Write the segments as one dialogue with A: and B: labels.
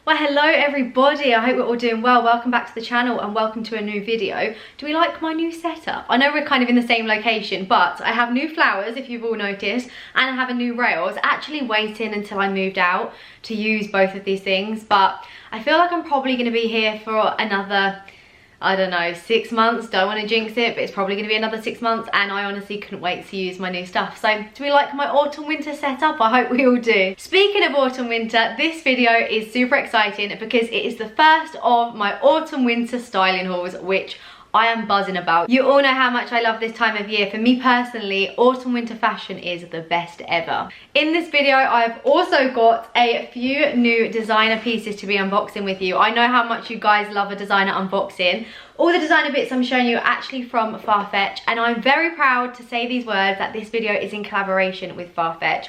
A: Well, hello everybody, I hope we're all doing well. Welcome back to the channel and welcome to a new video. Do we like my new setup? I know we're kind of in the same location, but I have new flowers, if you've all noticed, and I have a new rail. I was actually waiting until I moved out to use both of these things, but I feel like I'm probably going to be here for another, I don't know, 6 months. Don't want to jinx it, but it's probably going to be another 6 months, and I honestly couldn't wait to use my new stuff. So do we like my autumn winter setup? I hope we all do. Speaking of autumn winter, this video is super exciting because it is the first of my autumn winter styling hauls, which I am buzzing about. You all know how much I love this time of year. For me personally, autumn winter fashion is the best ever. In this video, I've also got a few new designer pieces to be unboxing with you. I know how much you guys love a designer unboxing. All the designer bits I'm showing you are actually from Farfetch, and I'm very proud to say these words that this video is in collaboration with Farfetch.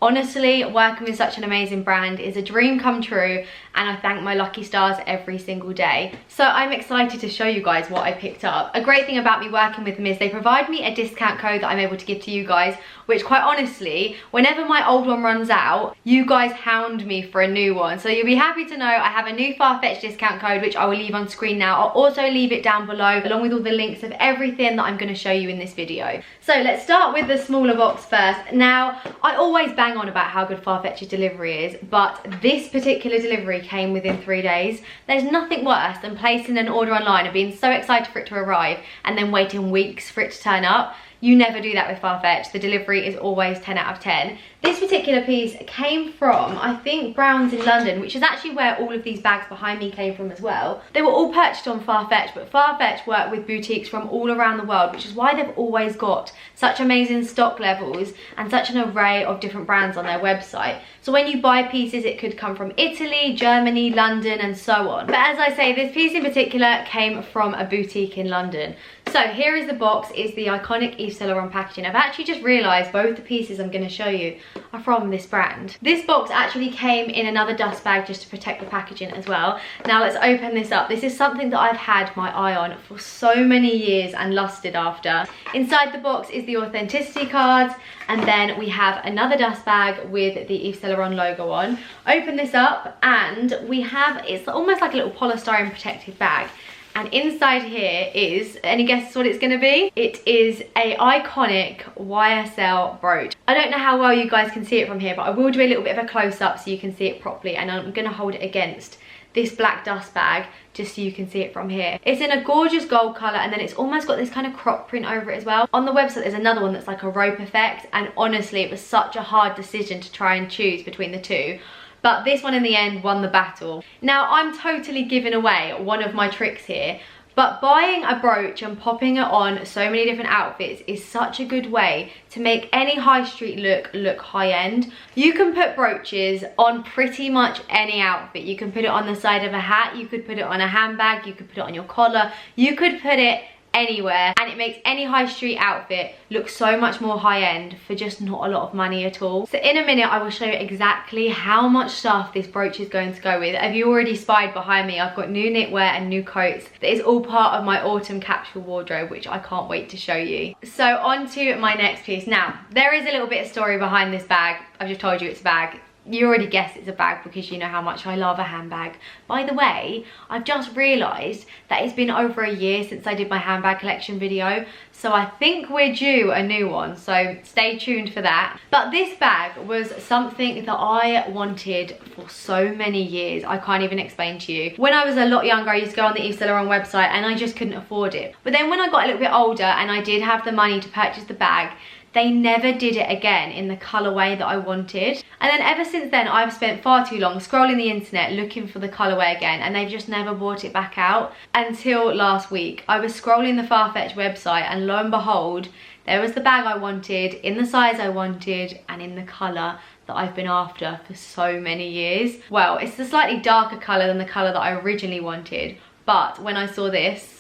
A: Honestly, working with such an amazing brand is a dream come true, and I thank my lucky stars every single day. So I'm excited to show you guys what I picked up. A great thing about me working with them is they provide me a discount code that I'm able to give to you guys, which quite honestly, whenever my old one runs out, you guys hound me for a new one. So you'll be happy to know I have a new Farfetch discount code, which I will leave on screen now. I'll also leave it down below, along with all the links of everything that I'm going to show you in this video. So let's start with the smaller box first. Now, I always bang on about how good Farfetch's delivery is, but this particular delivery came within 3 days. There's nothing worse than placing an order online and being so excited for it to arrive and then waiting weeks for it to turn up. You never do that with Farfetch. The delivery is always 10 out of 10. This particular piece came from, I think, Browns in London, which is actually where all of these bags behind me came from as well. They were all purchased on Farfetch, but Farfetch work with boutiques from all around the world, which is why they've always got such amazing stock levels and such an array of different brands on their website. So when you buy pieces, it could come from Italy, Germany, London, and so on. But as I say, this piece in particular came from a boutique in London. So here is the box, is the iconic Yves Saint Laurent packaging. I've actually just realised both the pieces I'm going to show you are from this brand. This box actually came in another dust bag just to protect the packaging as well. Now let's open this up. This is something that I've had my eye on for so many years and lusted after. Inside the box is the authenticity cards, and then we have another dust bag with the Yves Saint Laurent logo on. Open this up and we have, it's almost like a little polystyrene protective bag. And inside here is, any guesses what it's going to be? It is a iconic YSL brooch. I don't know how well you guys can see it from here, but I will do a little bit of a close-up so you can see it properly, and I'm going to hold it against this black dust bag just so you can see it from here. It's in a gorgeous gold colour, and then it's almost got this kind of crop print over it as well. On the website there's another one that's like a rope effect, and honestly it was such a hard decision to try and choose between the two. But this one in the end won the battle. Now, I'm totally giving away one of my tricks here, but buying a brooch and popping it on so many different outfits is such a good way to make any high street look high-end. You can put brooches on pretty much any outfit. You can put it on the side of a hat, you could put it on a handbag, you could put it on your collar, you could put it anywhere, and it makes any high street outfit look so much more high-end for just not a lot of money at all. So in a minute I will show you exactly how much stuff this brooch is going to go with. Have you already spied behind me? I've got new knitwear and new coats. That is all part of my autumn capsule wardrobe, which I can't wait to show you. So on to my next piece. Now, there is a little bit of story behind this bag. I've just told you it's a bag. You already guessed it's a bag because you know how much I love a handbag. By the way, I've just realised that it's been over a year since I did my handbag collection video, so I think we're due a new one, so stay tuned for that. But this bag was something that I wanted for so many years, I can't even explain to you. When I was a lot younger, I used to go on the Yves Saint Laurent website and I just couldn't afford it. But then when I got a little bit older and I did have the money to purchase the bag, they never did it again in the colourway that I wanted. And then ever since then, I've spent far too long scrolling the internet looking for the colourway again, and they've just never brought it back out. Until last week, I was scrolling the Farfetch website, and lo and behold, there was the bag I wanted, in the size I wanted, and in the colour that I've been after for so many years. Well, it's a slightly darker colour than the colour that I originally wanted, but when I saw this,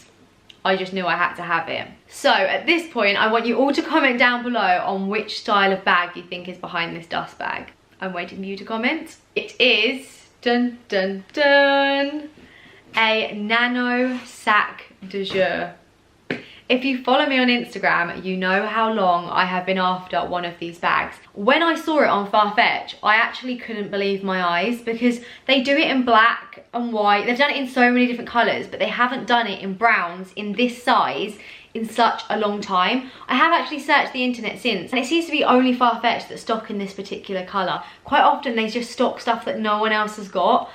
A: I just knew I had to have it. So at this point, I want you all to comment down below on which style of bag you think is behind this dust bag. I'm waiting for you to comment. It is, dun dun dun, a nano sac de jeu. If you follow me on Instagram, you know how long I have been after one of these bags. When I saw it on Farfetch, I actually couldn't believe my eyes because they do it in black and white. They've done it in so many different colours, but they haven't done it in browns in this size in such a long time. I have actually searched the internet since, and it seems to be only Farfetch that stock in this particular colour. Quite often they just stock stuff that no one else has got,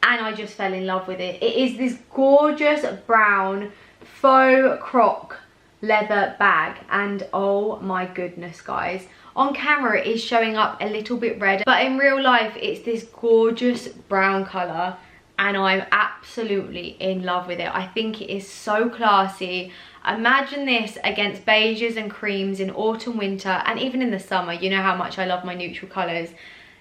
A: and I just fell in love with it. It is this gorgeous brown faux croc leather bag, and oh my goodness guys, on camera it is showing up a little bit red, but in real life it's this gorgeous brown colour, and I'm absolutely in love with it. I think it is so classy. Imagine this against beiges and creams in autumn, winter, and even in the summer. You know how much I love my neutral colours.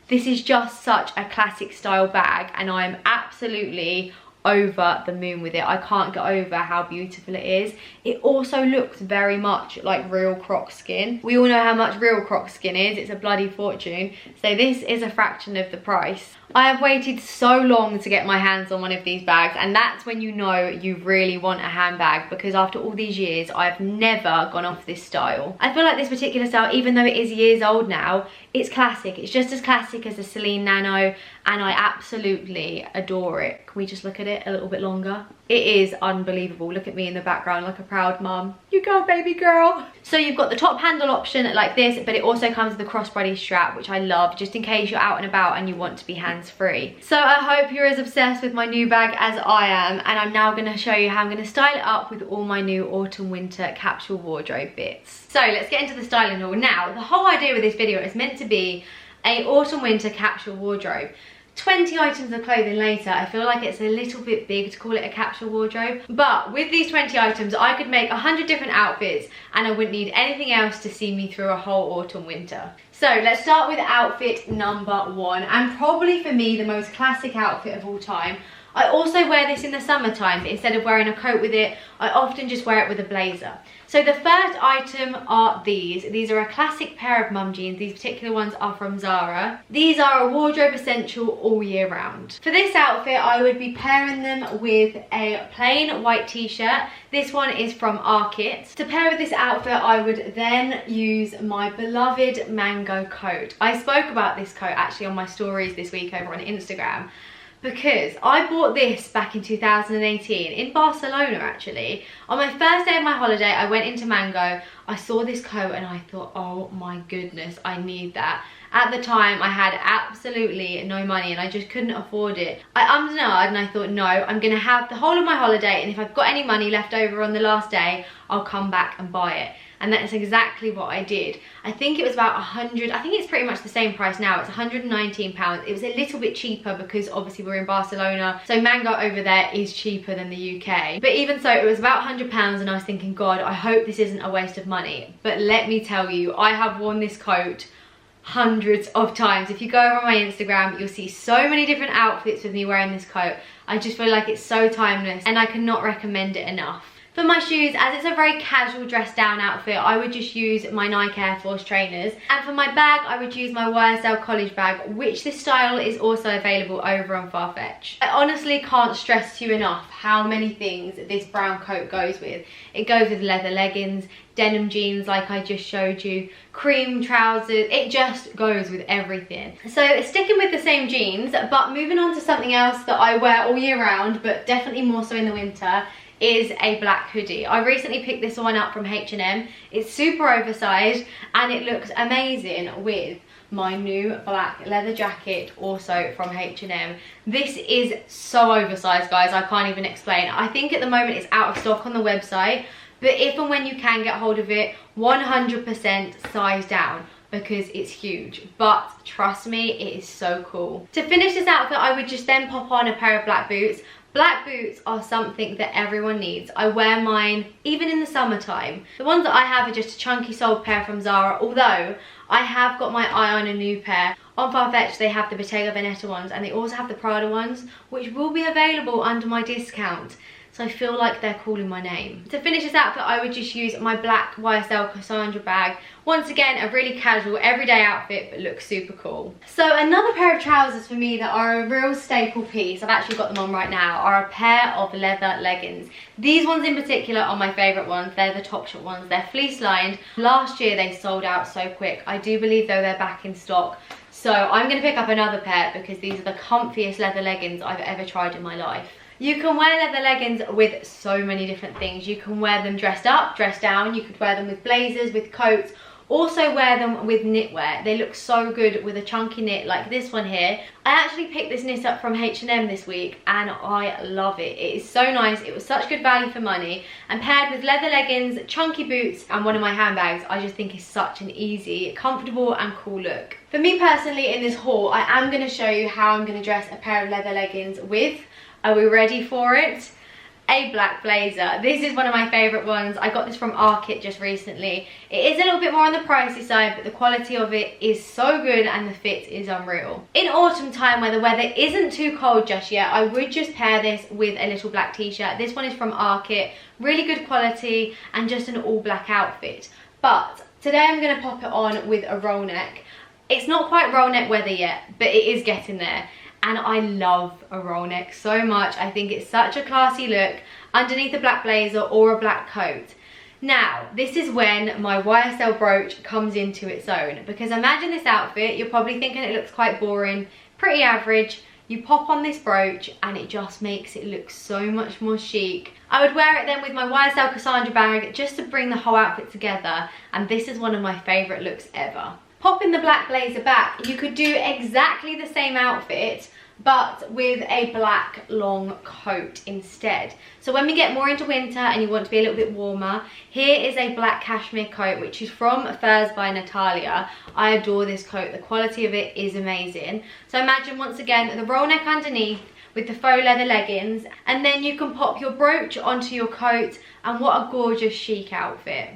A: This is just such a classic style bag, and I'm absolutely over the moon with it. I can't get over how beautiful it is. It also looks very much like real croc skin. We all know how much real croc skin is. It's a bloody fortune. So this is a fraction of the price. I have waited so long to get my hands on one of these bags, and that's when you know you really want a handbag, because after all these years I've never gone off this style. I feel like this particular style, even though it is years old now, it's classic. It's just as classic as the Celine Nano, and I absolutely adore it. Can we just look at it a little bit longer? It is unbelievable. Look at me in the background like a proud mum. You go, baby girl. So you've got the top handle option like this, but it also comes with a crossbody strap, which I love, just in case you're out and about and you want to be hands-free. So I hope you're as obsessed with my new bag as I am, and I'm now going to show you how I'm going to style it up with all my new autumn-winter capsule wardrobe bits. So let's get into the styling haul. Now, the whole idea with this video is meant to be a autumn-winter capsule wardrobe. 20 items of clothing later, I feel like it's a little bit big to call it a capsule wardrobe, but with these 20 items I could make 100 different outfits and I wouldn't need anything else to see me through a whole autumn winter. So let's start with outfit number 1, and probably for me the most classic outfit of all time. I also wear this in the summertime, but instead of wearing a coat with it, I often just wear it with a blazer. So the first item are these. These are a classic pair of mum jeans. These particular ones are from Zara. These are a wardrobe essential all year round. For this outfit, I would be pairing them with a plain white t-shirt. This one is from Arket. To pair with this outfit, I would then use my beloved mango coat. I spoke about this coat actually on my stories this week over on Instagram, because I bought this back in 2018 in Barcelona actually. On my first day of my holiday, I went into Mango, I saw this coat and I thought, oh my goodness, I need that. At the time, I had absolutely no money and I just couldn't afford it. I ummed and ahed and I thought, no, I'm gonna have the whole of my holiday, and if I've got any money left over on the last day, I'll come back and buy it. And that's exactly what I did. I think it was about 100, I think it's pretty much the same price now, it's £119. It was a little bit cheaper because obviously we're in Barcelona, so Mango over there is cheaper than the UK. But even so, it was about £100 and I was thinking, God, I hope this isn't a waste of money. But let me tell you, I have worn this coat hundreds of times. If you go over on my Instagram, you'll see so many different outfits with me wearing this coat. I just feel like it's so timeless and I cannot recommend it enough. For my shoes, as it's a very casual dress down outfit, I would just use my Nike Air Force trainers. And for my bag, I would use my YSL college bag, which this style is also available over on Farfetch. I honestly can't stress to you enough how many things this brown coat goes with. It goes with leather leggings, denim jeans like I just showed you, cream trousers, it just goes with everything. So sticking with the same jeans, but moving on to something else that I wear all year round, but definitely more so in the winter, is a black hoodie. I recently picked this one up from H&M. It's super oversized and it looks amazing with my new black leather jacket, also from H&M. This is so oversized, guys, I can't even explain. I think at the moment it's out of stock on the website, but if and when you can get hold of it, 100% size down, because it's huge. But trust me, it is so cool. To finish this outfit, I would just then pop on a pair of black boots. Black boots are something that everyone needs. I wear mine even in the summertime. The ones that I have are just a chunky soled pair from Zara, although I have got my eye on a new pair. On Farfetch, they have the Bottega Veneta ones, and they also have the Prada ones, which will be available under my discount. So I feel like they're calling my name. To finish this outfit, I would just use my black YSL Cassandra bag. Once again, a really casual, everyday outfit, but looks super cool. So another pair of trousers for me that are a real staple piece, I've actually got them on right now, are a pair of leather leggings. These ones in particular are my favourite ones. They're the Topshop ones. They're fleece lined. Last year they sold out so quick. I do believe though they're back in stock. So I'm going to pick up another pair because these are the comfiest leather leggings I've ever tried in my life. You can wear leather leggings with so many different things. You can wear them dressed up, dressed down. You could wear them with blazers, with coats. Also wear them with knitwear. They look so good with a chunky knit like this one here. I actually picked this knit up from H&M this week and I love it. It is so nice. It was such good value for money. And paired with leather leggings, chunky boots and one of my handbags, I just think it's such an easy, comfortable and cool look. For me personally in this haul, I am going to show you how I'm going to dress a pair of leather leggings with, are we ready for it? A black blazer. This is one of my favourite ones. I got this from Arket just recently. It is a little bit more on the pricey side, but the quality of it is so good and the fit is unreal. In autumn time where the weather isn't too cold just yet, I would just pair this with a little black t-shirt. This one is from Arket. Really good quality and just an all black outfit. But today I'm going to pop it on with a roll neck. It's not quite roll neck weather yet, but it is getting there. And I love a roll neck so much. I think it's such a classy look underneath a black blazer or a black coat. Now, this is when my YSL brooch comes into its own. Because imagine this outfit, you're probably thinking it looks quite boring, pretty average. You pop on this brooch and it just makes it look so much more chic. I would wear it then with my YSL Cassandra bag just to bring the whole outfit together. And this is one of my favourite looks ever. Popping the black blazer back, you could do exactly the same outfit but with a black long coat instead. So when we get more into winter and you want to be a little bit warmer, here is a black cashmere coat which is from Furs by Natalia. I adore this coat, the quality of it is amazing. So imagine once again the roll neck underneath with the faux leather leggings, and then you can pop your brooch onto your coat, and what a gorgeous chic outfit.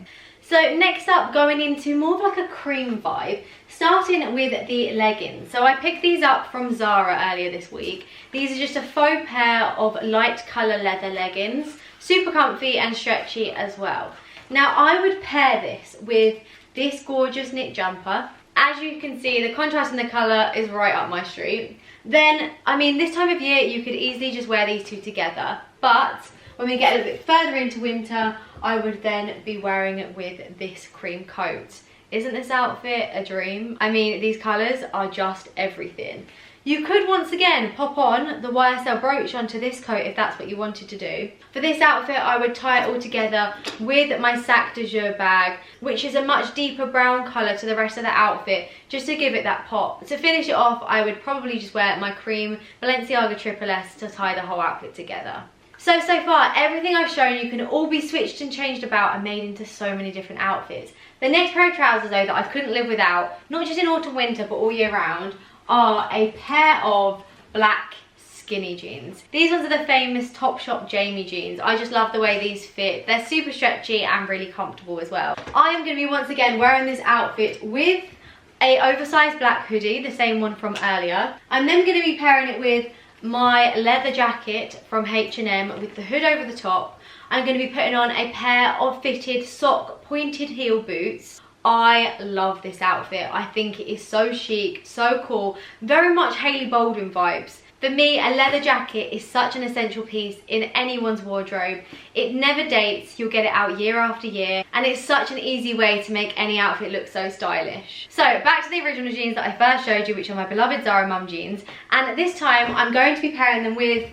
A: So next up, going into more of like a cream vibe, starting with the leggings. So I picked these up from Zara earlier this week. These are just a faux pair of light colour leather leggings, super comfy and stretchy as well. Now I would pair this with this gorgeous knit jumper. As you can see, the contrast in the colour is right up my street. Then, I mean, this time of year you could easily just wear these two together, but when we get a little bit further into winter, I would then be wearing it with this cream coat. Isn't this outfit a dream? I mean, these colours are just everything. You could once again pop on the YSL brooch onto this coat if that's what you wanted to do. For this outfit, I would tie it all together with my Sac de Jour bag, which is a much deeper brown colour to the rest of the outfit, just to give it that pop. To finish it off, I would probably just wear my cream Balenciaga Triple S to tie the whole outfit together. So far, everything I've shown you can all be switched and changed about and made into so many different outfits. The next pair of trousers though that I couldn't live without, not just in autumn winter but all year round, are a pair of black skinny jeans. These ones are the famous Topshop Jamie jeans. I just love the way these fit. They're super stretchy and really comfortable as well. I am going to be once again wearing this outfit with a oversized black hoodie, the same one from earlier. I'm then going to be pairing it with my leather jacket from H&M with the hood over the top. I'm going to be putting on a pair of fitted sock pointed heel boots. I love this outfit. I think it is so chic, so cool, very much Hailey Baldwin vibes. For me, a leather jacket is such an essential piece in anyone's wardrobe. It never dates, you'll get it out year after year, and it's such an easy way to make any outfit look so stylish. So back to the original jeans that I first showed you, which are my beloved Zara mum jeans, and this time I'm going to be pairing them with,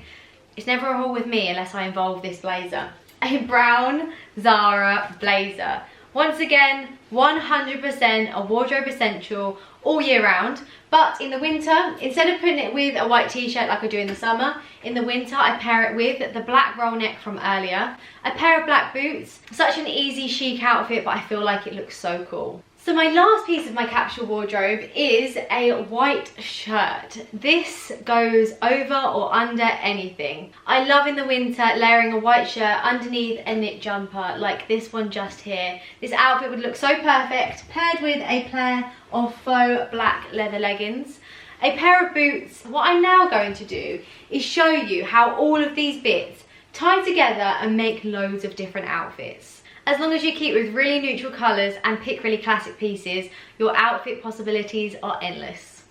A: it's never a haul with me unless I involve this blazer, a brown Zara blazer. Once again, 100% a wardrobe essential all year round. But in the winter, instead of putting it with a white t-shirt like I do in the summer, in the winter I pair it with the black roll neck from earlier, a pair of black boots. Such an easy chic outfit, but I feel like it looks so cool. So my last piece of my capsule wardrobe is a white shirt. This goes over or under anything. I love in the winter layering a white shirt underneath a knit jumper like this one just here. This outfit would look so perfect paired with a pair of faux black leather leggings, a pair of boots. What I'm now going to do is show you how all of these bits tie together and make loads of different outfits. As long as you keep with really neutral colours and pick really classic pieces, your outfit possibilities are endless.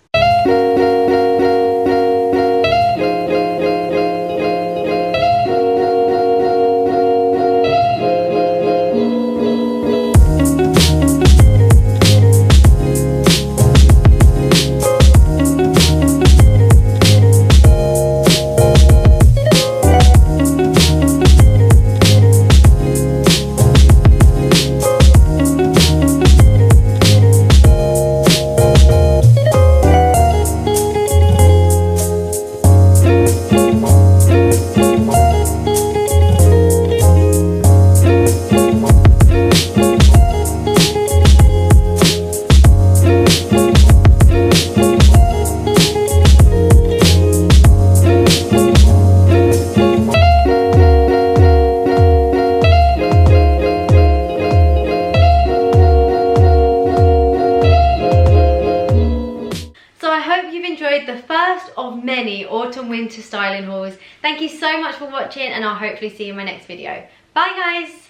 A: The first of many autumn winter styling hauls. Thank you so much for watching, and I'll hopefully see you in my next video. Bye guys.